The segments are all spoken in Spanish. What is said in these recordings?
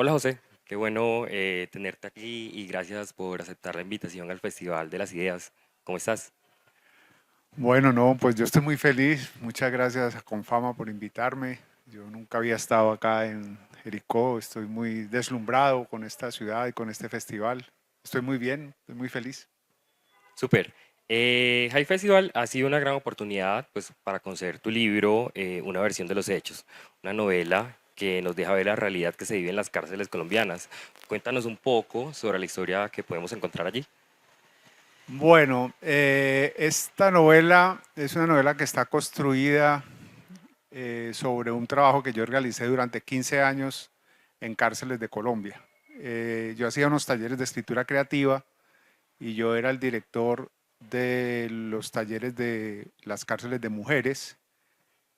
Hola José, qué bueno tenerte aquí y gracias por aceptar la invitación al Festival de las Ideas. ¿Cómo estás? Bueno, no, pues yo estoy muy feliz. Muchas gracias a Confama por invitarme. Yo nunca había estado acá en Jericó. Estoy muy deslumbrado con esta ciudad y con este festival. Estoy muy bien, estoy muy feliz. Súper. High Festival ha sido una gran oportunidad pues, para conocer tu libro, Una versión de los hechos, una novela que nos deja ver la realidad que se vive en las cárceles colombianas. Cuéntanos un poco sobre la historia que podemos encontrar allí. Bueno, esta novela es una novela que está construida sobre un trabajo que yo realicé durante 15 años en cárceles de Colombia. Yo hacía unos talleres de escritura creativa y yo era el director de los talleres de las cárceles de mujeres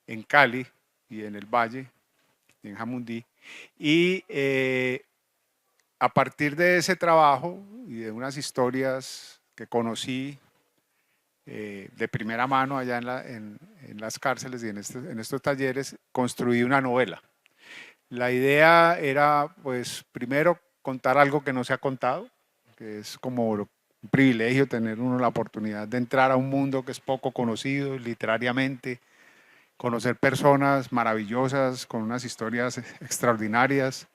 en Cali y en el Valle, en Jamundí. Y a partir de ese trabajo y de unas historias que conocí de primera mano allá en las cárceles y en estos talleres, construí una novela. La idea era, pues, primero contar algo que no se ha contado, que es como un privilegio tener uno la oportunidad de entrar a un mundo que es poco conocido literariamente, conocer personas maravillosas con unas historias extraordinarias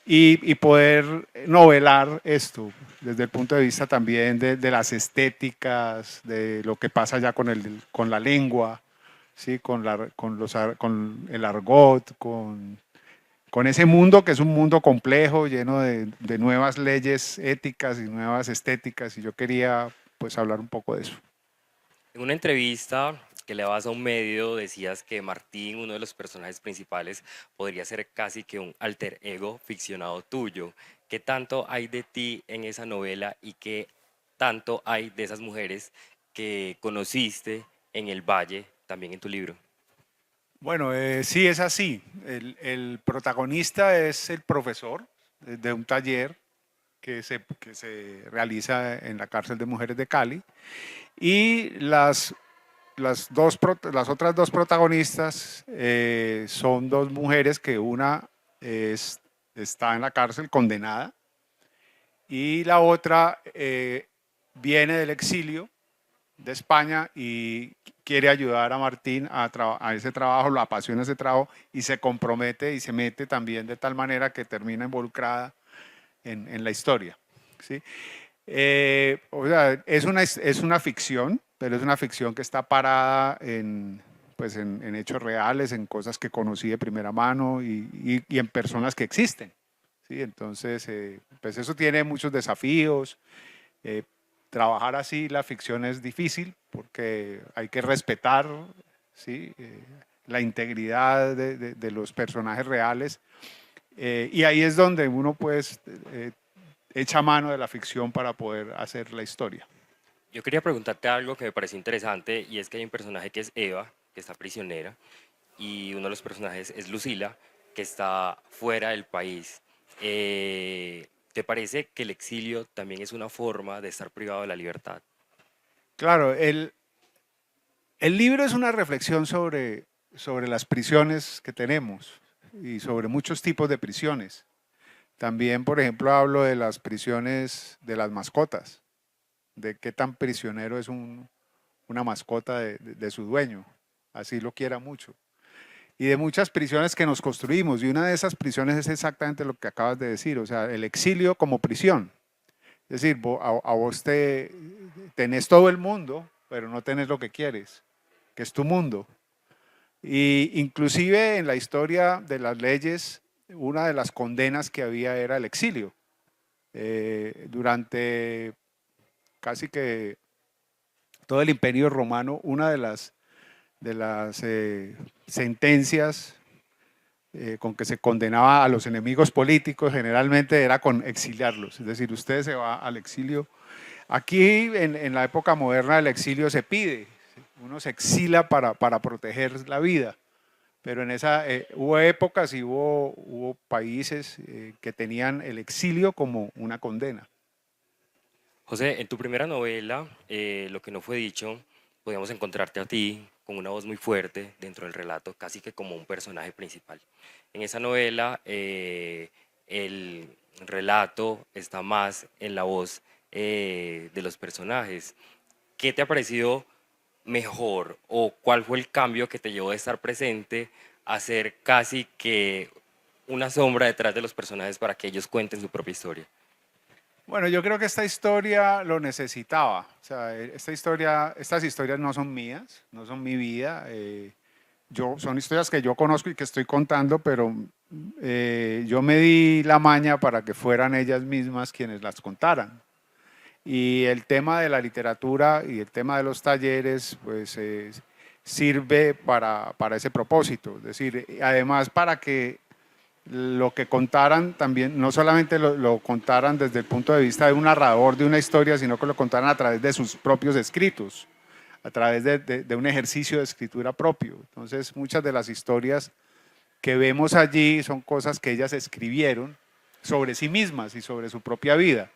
y poder novelar esto desde el punto de vista también de las estéticas, de lo que pasa ya con la lengua, ¿sí? Con el argot, con ese mundo que es un mundo complejo, lleno de nuevas leyes éticas y nuevas estéticas, y yo quería pues hablar un poco de eso. En una entrevista que le dabas a un medio decías que Martín, uno de los personajes principales, podría ser casi que un alter ego ficcionado tuyo. ¿Qué tanto hay de ti en esa novela y qué tanto hay de esas mujeres que conociste en el Valle, también en tu libro? Bueno, sí es así. El protagonista es el profesor de un taller que se realiza en la cárcel de mujeres de Cali y las otras dos protagonistas son dos mujeres que una es, está en la cárcel condenada y la otra viene del exilio de España y quiere ayudar a Martín a ese trabajo, lo apasiona ese trabajo y se compromete y se mete también de tal manera que termina involucrada en la historia. ¿Sí? O sea, es una ficción, pero es una ficción que está parada pues en hechos reales, en cosas que conocí de primera mano y en personas que existen. ¿Sí? Entonces, pues eso tiene muchos desafíos. Eh, Trabajar así la ficción es difícil porque hay que respetar, ¿sí? La integridad de los personajes reales. Y ahí es donde uno pues echa mano de la ficción para poder hacer la historia. Yo quería preguntarte algo que me pareció interesante y es que hay un personaje que es Eva, que está prisionera, y uno de los personajes es Lucila, que está fuera del país. ¿Te parece que el exilio también es una forma de estar privado de la libertad? Claro, el libro es una reflexión sobre las prisiones que tenemos y sobre muchos tipos de prisiones. También, por ejemplo, hablo de las prisiones de las mascotas, de qué tan prisionero es una mascota de su dueño, así lo quiera mucho. Y de muchas prisiones que nos construimos. Y una de esas prisiones es exactamente lo que acabas de decir, o sea, el exilio como prisión. Es decir, a vos tenés todo el mundo, pero no tenés lo que quieres, que es tu mundo. Y inclusive en la historia de las leyes, una de las condenas que había era el exilio. Durante casi que todo el imperio romano, una de las sentencias con que se condenaba a los enemigos políticos generalmente era con exiliarlos. Es decir, usted se va al exilio. Aquí en la época moderna el exilio se pide, uno se exila para proteger la vida, pero en esa hubo épocas y hubo países que tenían el exilio como una condena. José, en tu primera novela, Lo que no fue dicho, podíamos encontrarte a ti con una voz muy fuerte dentro del relato, casi que como un personaje principal. En esa novela, el relato está más en la voz de los personajes. ¿Qué te ha parecido mejor o cuál fue el cambio que te llevó de estar presente a ser casi que una sombra detrás de los personajes para que ellos cuenten su propia historia? Bueno, yo creo que esta historia lo necesitaba. O sea, estas historias no son mías, no son mi vida. Son historias que yo conozco y que estoy contando, pero yo me di la maña para que fueran ellas mismas quienes las contaran. Y el tema de la literatura y el tema de los talleres, pues sirve para ese propósito. Es decir, además para que lo que contaran también, no solamente lo contaran desde el punto de vista de un narrador de una historia, sino que lo contaran a través de sus propios escritos, a través de un ejercicio de escritura propio. Entonces, muchas de las historias que vemos allí son cosas que ellas escribieron sobre sí mismas y sobre su propia vida,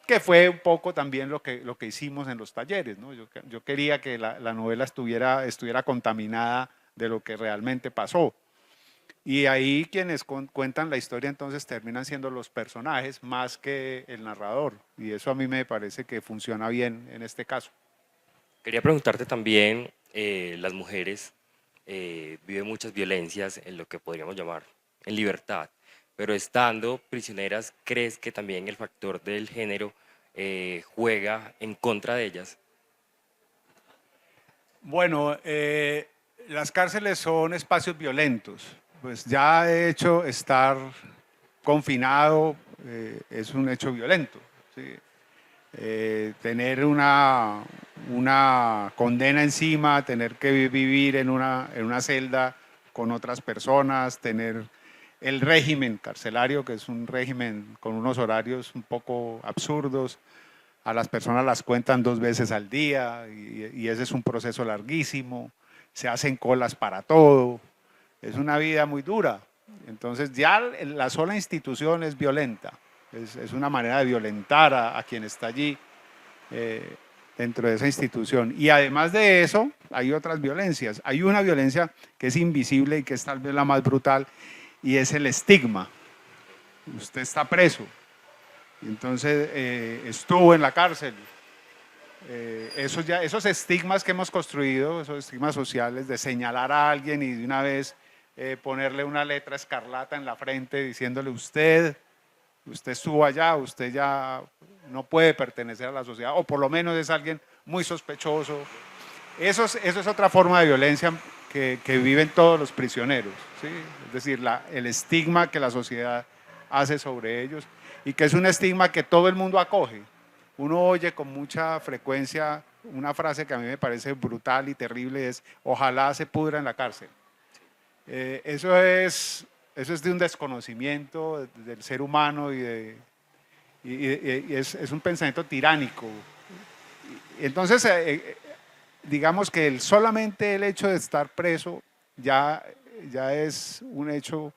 que fue un poco también lo que hicimos en los talleres, ¿no? Yo quería que la novela estuviera contaminada de lo que realmente pasó. Y ahí quienes cuentan la historia entonces terminan siendo los personajes más que el narrador. Y eso a mí me parece que funciona bien en este caso. Quería preguntarte también, las mujeres viven muchas violencias en lo que podríamos llamar en libertad, pero estando prisioneras, ¿crees que también el factor del género juega en contra de ellas? Bueno, las cárceles son espacios violentos. Pues ya de hecho estar confinado es un hecho violento. ¿Sí? Tener una condena encima, tener que vivir en una celda con otras personas, tener el régimen carcelario, que es un régimen con unos horarios un poco absurdos, a las personas las cuentan 2 veces al día y ese es un proceso larguísimo, se hacen colas para todo, es una vida muy dura. Entonces ya la sola institución es violenta, es una manera de violentar a quien está allí dentro de esa institución. Y además de eso, hay otras violencias. Hay una violencia que es invisible y que es tal vez la más brutal y es el estigma. Usted está preso, entonces estuvo en la cárcel. Esos estigmas que hemos construido, esos estigmas sociales de señalar a alguien y de una vez ponerle una letra escarlata en la frente diciéndole usted estuvo allá, usted ya no puede pertenecer a la sociedad, o por lo menos es alguien muy sospechoso. Eso es otra forma de violencia que viven todos los prisioneros, ¿sí? Es decir, el estigma que la sociedad hace sobre ellos y que es un estigma que todo el mundo acoge. Uno oye con mucha frecuencia una frase que a mí me parece brutal y terrible, es ojalá se pudra en la cárcel. Eso es de un desconocimiento del ser humano y es un pensamiento tiránico. Entonces, digamos que solamente el hecho de estar preso ya es un hecho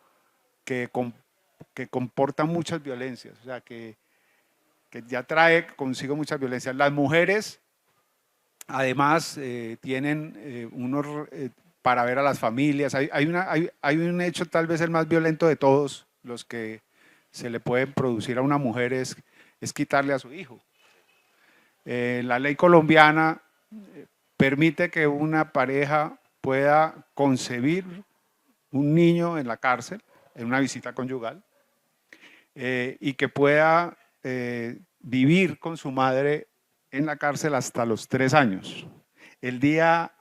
que comporta muchas violencias, o sea, que ya trae consigo muchas violencias. Las mujeres, además, tienen para ver a las familias. Hay un hecho tal vez el más violento de todos los que se le pueden producir a una mujer es quitarle a su hijo. La ley colombiana permite que una pareja pueda concebir un niño en la cárcel, en una visita conyugal, y que pueda vivir con su madre en la cárcel hasta los 3 años. El día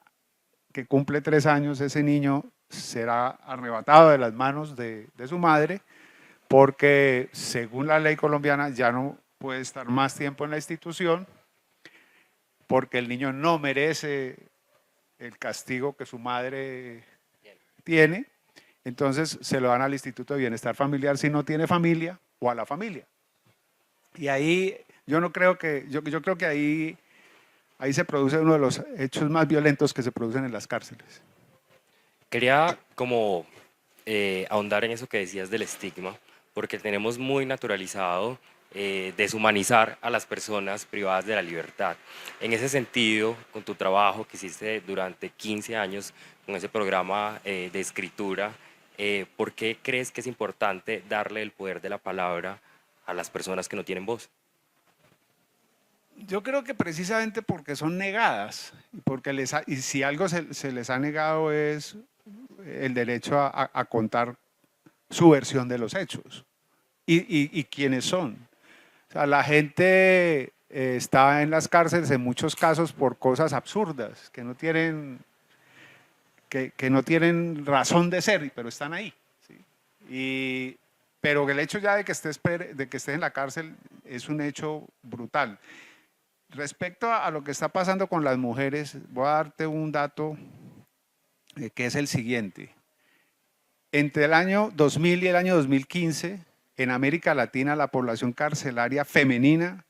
que cumple 3 años, ese niño será arrebatado de las manos de su madre porque según la ley colombiana ya no puede estar más tiempo en la institución porque el niño no merece el castigo que su madre tiene, entonces se lo dan al Instituto de Bienestar Familiar si no tiene familia o a la familia. Y ahí yo creo que ahí se produce uno de los hechos más violentos que se producen en las cárceles. Quería como ahondar en eso que decías del estigma, porque tenemos muy naturalizado deshumanizar a las personas privadas de la libertad. En ese sentido, con tu trabajo que hiciste durante 15 años, con ese programa de escritura, ¿Por qué crees que es importante darle el poder de la palabra a las personas que no tienen voz? Yo creo que precisamente porque son negadas, y si algo se les ha negado es el derecho a contar su versión de los hechos y quiénes son. O sea, la gente está en las cárceles en muchos casos por cosas absurdas, que no tienen razón de ser, pero están ahí. ¿Sí? Pero el hecho ya de que estés en la cárcel es un hecho brutal. Respecto a lo que está pasando con las mujeres, voy a darte un dato que es el siguiente. Entre el año 2000 y el año 2015, en América Latina la población carcelaria femenina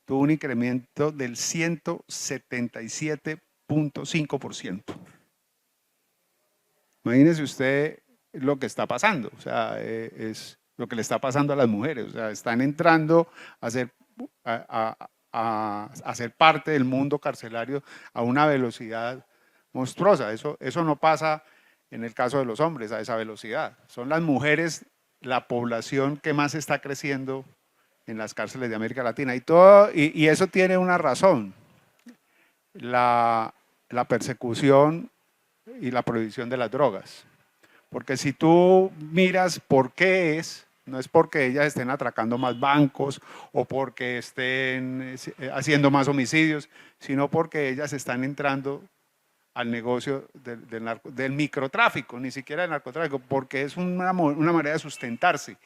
tuvo un incremento del 177.5%. Imagínese usted lo que está pasando, o sea, es lo que le está pasando a las mujeres, o sea, están entrando a ser, a ser parte del mundo carcelario a una velocidad monstruosa. Eso no pasa en el caso de los hombres a esa velocidad. Son las mujeres la población que más está creciendo en las cárceles de América Latina. Y eso tiene una razón, la persecución y la prohibición de las drogas. Porque si tú miras por qué no es porque ellas estén atracando más bancos o porque estén haciendo más homicidios, sino porque ellas están entrando al negocio del microtráfico, ni siquiera del narcotráfico, porque es una manera de sustentarse.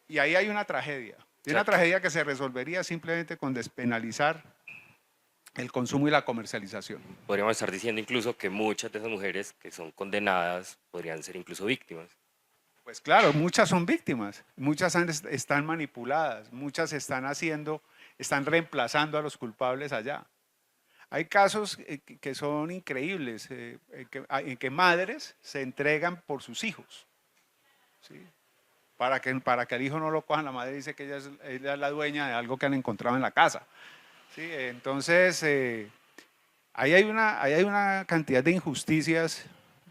Y ahí hay una tragedia. Y una tragedia que se resolvería simplemente con despenalizar el consumo y la comercialización. Podríamos estar diciendo incluso que muchas de esas mujeres que son condenadas podrían ser incluso víctimas. Pues claro, muchas son víctimas, muchas están manipuladas, muchas están reemplazando a los culpables allá. Hay casos que son increíbles, en que madres se entregan por sus hijos, ¿sí? Para que el hijo no lo cojan, la madre dice que ella es la dueña de algo que han encontrado en la casa. ¿Sí? Entonces, ahí hay una cantidad de injusticias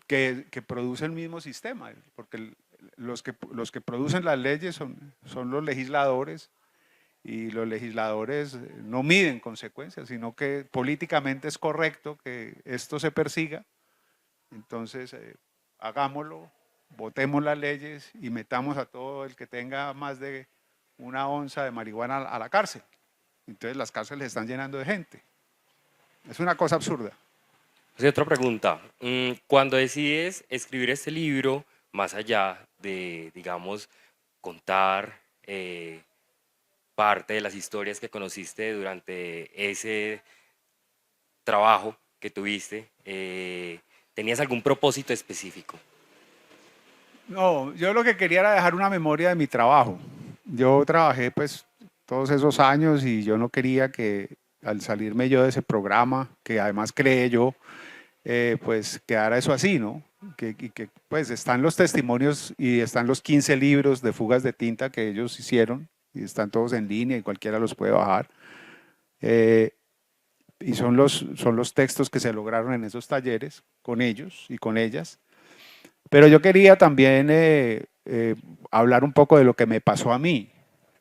que produce el mismo sistema, porque los que producen las leyes son los legisladores, y los legisladores no miden consecuencias, sino que políticamente es correcto que esto se persiga. Entonces, hagámoslo, votemos las leyes y metamos a todo el que tenga más de una onza de marihuana a la cárcel. Entonces las cárceles están llenando de gente. Es una cosa absurda. Sí, otra pregunta. Cuando decides escribir este libro, más allá de, digamos, contar parte de las historias que conociste durante ese trabajo que tuviste, ¿tenías algún propósito específico? No, yo lo que quería era dejar una memoria de mi trabajo. Yo trabajé pues todos esos años y yo no quería que al salirme yo de ese programa, que además creé yo, pues quedara eso así, ¿no? Que pues están los testimonios y están los 15 libros de fugas de tinta que ellos hicieron y están todos en línea y cualquiera los puede bajar. Y son los textos que se lograron en esos talleres con ellos y con ellas. Pero yo quería también hablar un poco de lo que me pasó a mí,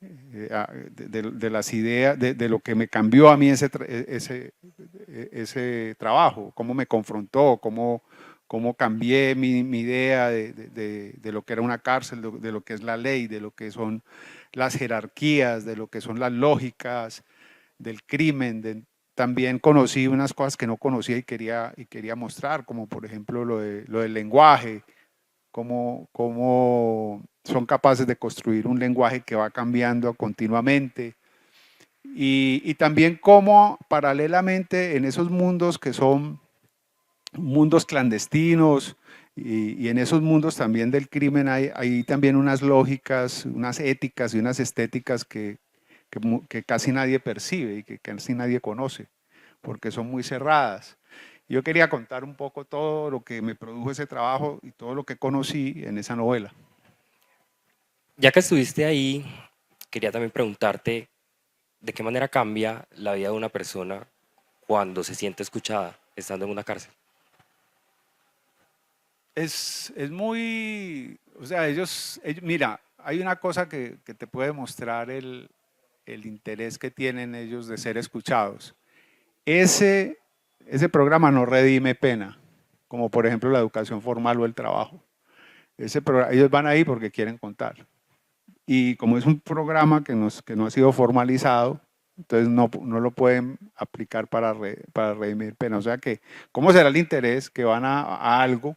de las ideas, de lo que me cambió a mí ese trabajo, cómo me confrontó, cómo cambié mi idea de lo que era una cárcel, de lo que es la ley, de lo que son las jerarquías, de lo que son las lógicas del crimen. También conocí unas cosas que no conocía y quería mostrar, como por ejemplo lo del lenguaje, cómo son capaces de construir un lenguaje que va cambiando continuamente. Y también cómo paralelamente en esos mundos que son mundos clandestinos y en esos mundos también del crimen hay también unas lógicas, unas éticas y unas estéticas que casi nadie percibe y que casi nadie conoce, porque son muy cerradas. Yo quería contar un poco todo lo que me produjo ese trabajo y todo lo que conocí en esa novela. Ya que estuviste ahí, quería también preguntarte de qué manera cambia la vida de una persona cuando se siente escuchada estando en una cárcel. es muy, o sea, mira, hay una cosa que te puede mostrar el interés que tienen ellos de ser escuchados. Ese, ese programa no redime pena, como por ejemplo la educación formal o el trabajo. Ellos van ahí porque quieren contar. Y como es un programa que no ha sido formalizado, entonces no lo pueden aplicar para redimir pena. O sea que, ¿cómo será el interés que van a algo?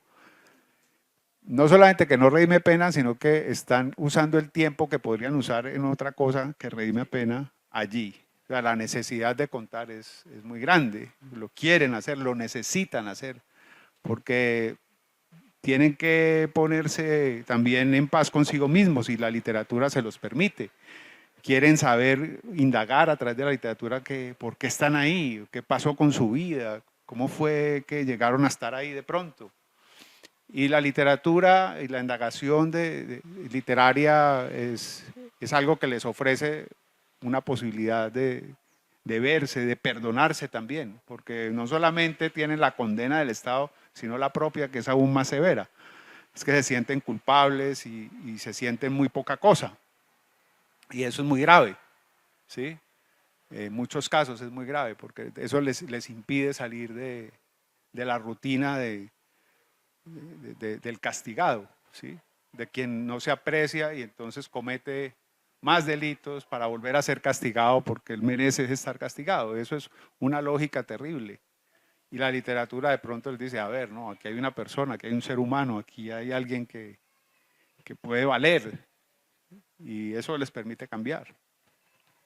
No solamente que no redime pena, sino que están usando el tiempo que podrían usar en otra cosa que redime pena allí. O sea, la necesidad de contar es muy grande. Lo quieren hacer, lo necesitan hacer, porque tienen que ponerse también en paz consigo mismos y la literatura se los permite. Quieren saber, indagar a través de la literatura por qué están ahí, qué pasó con su vida, cómo fue que llegaron a estar ahí de pronto. Y la literatura y la indagación literaria es algo que les ofrece una posibilidad de verse, de perdonarse también, porque no solamente tienen la condena del Estado, sino la propia, que es aún más severa. Es que se sienten culpables y se sienten muy poca cosa. Y eso es muy grave, ¿sí? En muchos casos es muy grave, porque eso les impide salir de la rutina del castigado, ¿sí? De quien no se aprecia y entonces comete más delitos para volver a ser castigado porque él merece estar castigado. Eso es una lógica terrible. Y la literatura de pronto les dice, a ver, no, aquí hay una persona, aquí hay un ser humano, aquí hay alguien que puede valer y eso les permite cambiar.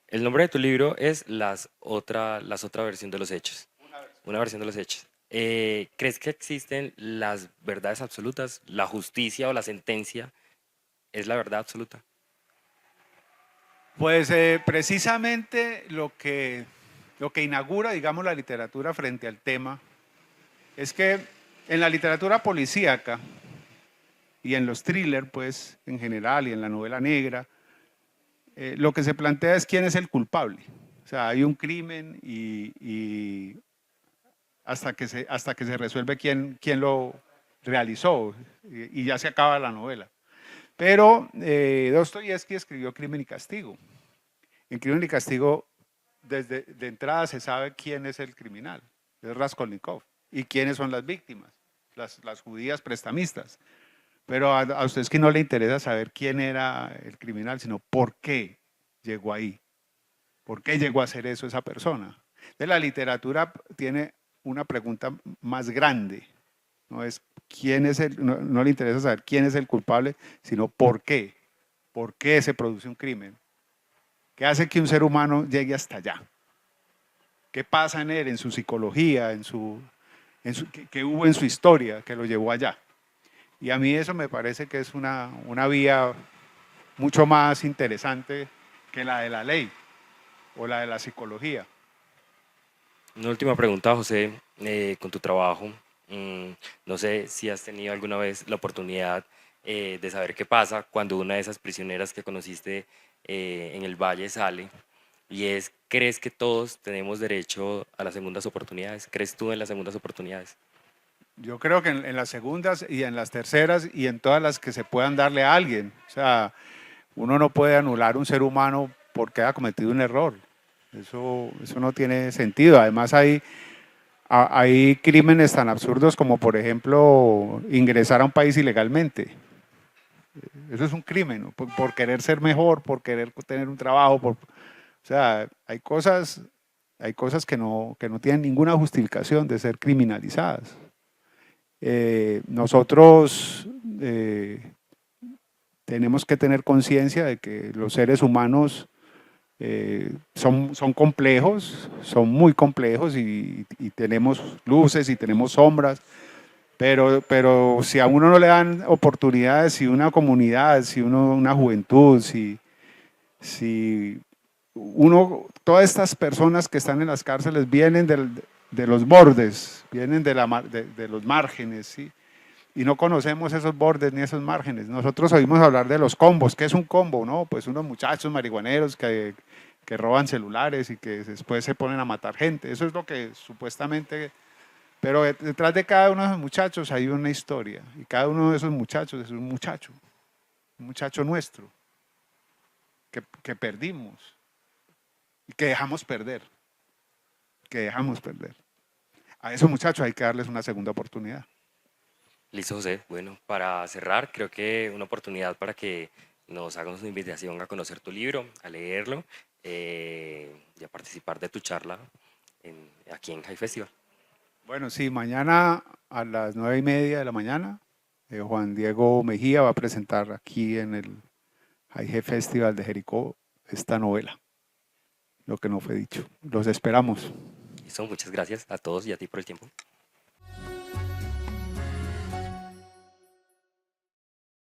El nombre de tu libro es las otra versión de los hechos, una versión de los hechos. ¿Crees que existen las verdades absolutas? ¿La justicia o la sentencia es la verdad absoluta? Pues precisamente lo que inaugura, digamos, la literatura frente al tema es que en la literatura policíaca y en los thrillers, pues, en general, y en la novela negra, lo que se plantea es quién es el culpable. O sea, hay un crimen y hasta que se resuelve quién lo realizó y ya se acaba la novela. Pero Dostoyevsky escribió Crimen y Castigo. En Crimen y Castigo, desde de entrada se sabe quién es el criminal, es Raskolnikov, y quiénes son las víctimas, las judías prestamistas. Pero a ustedes que no le interesa saber quién era el criminal, sino por qué llegó ahí, por qué llegó a hacer eso esa persona. De la literatura tiene una pregunta más grande, no es no le interesa saber quién es el culpable, sino por qué se produce un crimen, qué hace que un ser humano llegue hasta allá, qué pasa en él, en su psicología, qué hubo en su historia que lo llevó allá. Y a mí eso me parece que es una vía mucho más interesante que la de la ley o la de la psicología. Una última pregunta, José, con tu trabajo. No sé si has tenido alguna vez la oportunidad de saber qué pasa cuando una de esas prisioneras que conociste en el Valle sale. Y es, ¿crees que todos tenemos derecho a las segundas oportunidades? ¿Crees tú en las segundas oportunidades? Yo creo que en las segundas y en las terceras y en todas las que se puedan darle a alguien. O sea, uno no puede anular un ser humano porque haya cometido un error. Eso no tiene sentido. Además hay crímenes tan absurdos como, por ejemplo, ingresar a un país ilegalmente. Eso es un crimen, ¿no? Por querer ser mejor, por querer tener un trabajo. O sea, hay cosas que no tienen ninguna justificación de ser criminalizadas. Nosotros tenemos que tener conciencia de que los seres humanos son complejos, son muy complejos y tenemos luces y tenemos sombras, pero si a uno no le dan oportunidades, si una comunidad, si una juventud, si todas estas personas que están en las cárceles vienen de los bordes, vienen de los márgenes, ¿sí? Y no conocemos esos bordes ni esos márgenes. Nosotros oímos hablar de los combos. ¿Qué es un combo? No, pues unos muchachos marihuaneros que roban celulares y que después se ponen a matar gente. Eso es lo que supuestamente Pero detrás de cada uno de esos muchachos hay una historia. Y cada uno de esos muchachos es un muchacho nuestro, que perdimos y que dejamos perder, que dejamos perder. A esos muchachos hay que darles una segunda oportunidad. Listo, José. Bueno, para cerrar, creo que una oportunidad para que nos hagas una invitación a conocer tu libro, a leerlo y a participar de tu charla aquí en High Festival. Bueno, sí, mañana a las 9:30 de la mañana, Juan Diego Mejía va a presentar aquí en el High Festival de Jericó esta novela, lo que no fue dicho. Los esperamos. Listo, muchas gracias a todos y a ti por el tiempo.